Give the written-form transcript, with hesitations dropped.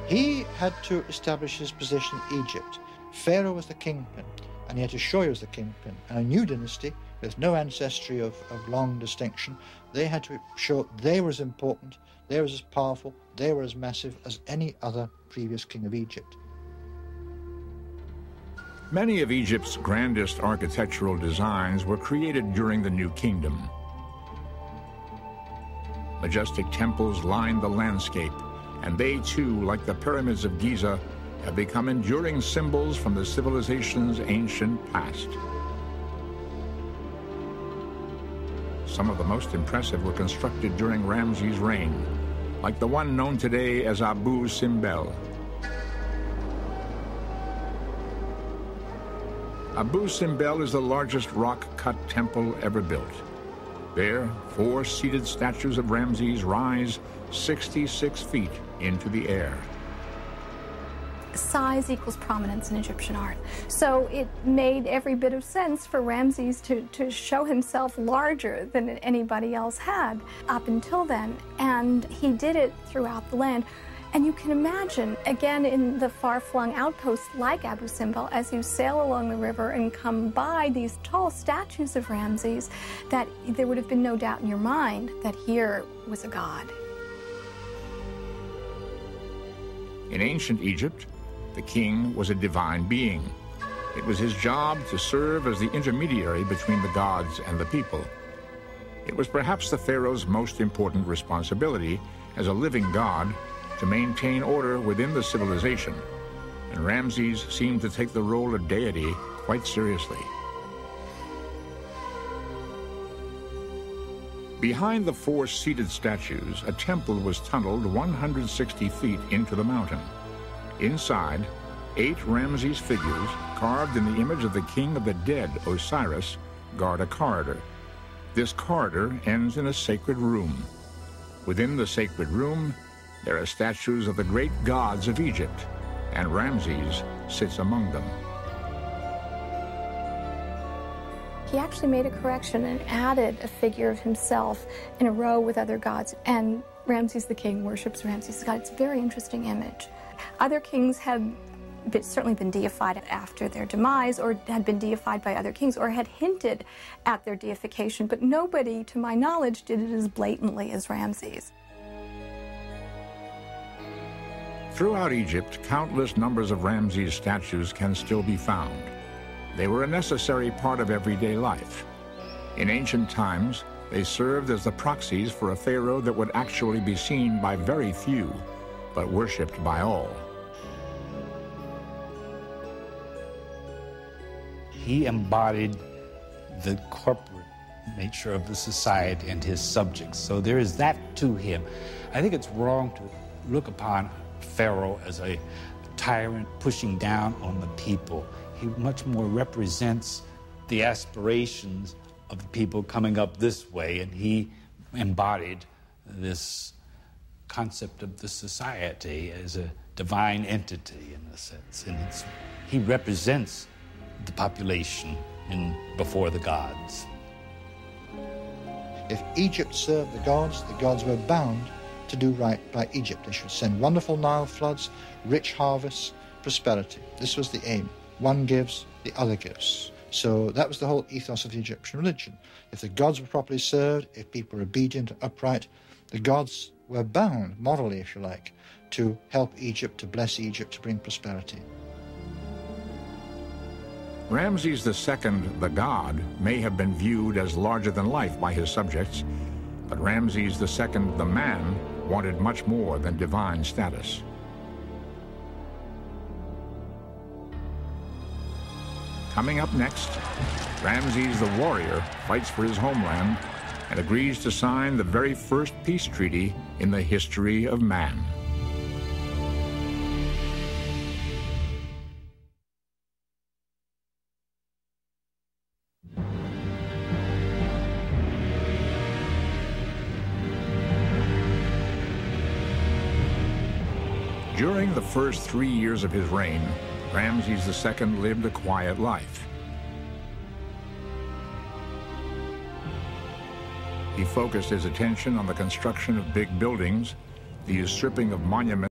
He had to establish his position in Egypt. Pharaoh was the kingpin, and he had to show he was the kingpin. And a new dynasty, with no ancestry of long distinction, they had to show they were as important, they were as powerful, they were as massive as any other previous king of Egypt. Many of Egypt's grandest architectural designs were created during the New Kingdom. Majestic temples lined the landscape, and they too, like the pyramids of Giza, have become enduring symbols from the civilization's ancient past. Some of the most impressive were constructed during Ramses' reign, like the one known today as Abu Simbel. Abu Simbel is the largest rock-cut temple ever built. There, 4 seated statues of Ramses rise 66 feet into the air. Size equals prominence in Egyptian art. So it made every bit of sense for Ramses to show himself larger than anybody else had up until then. And he did it throughout the land. And you can imagine, again, in the far-flung outposts like Abu Simbel, as you sail along the river and come by these tall statues of Ramses, that there would have been no doubt in your mind that here was a god. In ancient Egypt, the king was a divine being. It was his job to serve as the intermediary between the gods and the people. It was perhaps the pharaoh's most important responsibility as a living god to maintain order within the civilization, and Ramses seemed to take the role of deity quite seriously. Behind the 4 seated statues, a temple was tunneled 160 feet into the mountain. Inside, 8 Ramses figures, carved in the image of the king of the dead, Osiris, guard a corridor. This corridor ends in a sacred room. Within the sacred room, there are statues of the great gods of Egypt, and Ramses sits among them. He actually made a correction and added a figure of himself in a row with other gods, and Ramses the king worships Ramses the god. It's a very interesting image. Other kings had certainly been deified after their demise, or had been deified by other kings, or had hinted at their deification, but nobody, to my knowledge, did it as blatantly as Ramses. Throughout Egypt, countless numbers of Ramses statues can still be found. They were a necessary part of everyday life. In ancient times, they served as the proxies for a pharaoh that would actually be seen by very few, but worshipped by all. He embodied the corporate nature of the society and his subjects. So there is that to him. I think it's wrong to look upon Pharaoh as a tyrant pushing down on the people. He much more represents the aspirations of the people coming up this way, and he embodied this concept of the society as a divine entity in a sense. And he represents the population before the gods. If Egypt served the gods were bound to do right by Egypt. They should send wonderful Nile floods, rich harvests, prosperity. This was the aim. One gives, the other gives. So that was the whole ethos of the Egyptian religion. If the gods were properly served, if people were obedient and upright, the gods were bound, morally if you like, to help Egypt, to bless Egypt, to bring prosperity. Ramses II, the god, may have been viewed as larger than life by his subjects, but Ramses II, the man, wanted much more than divine status. Coming up next, Ramses the warrior fights for his homeland and agrees to sign the very first peace treaty in the history of man. During the first 3 years of his reign, Ramses II lived a quiet life. He focused his attention on the construction of big buildings, the usurping of monuments,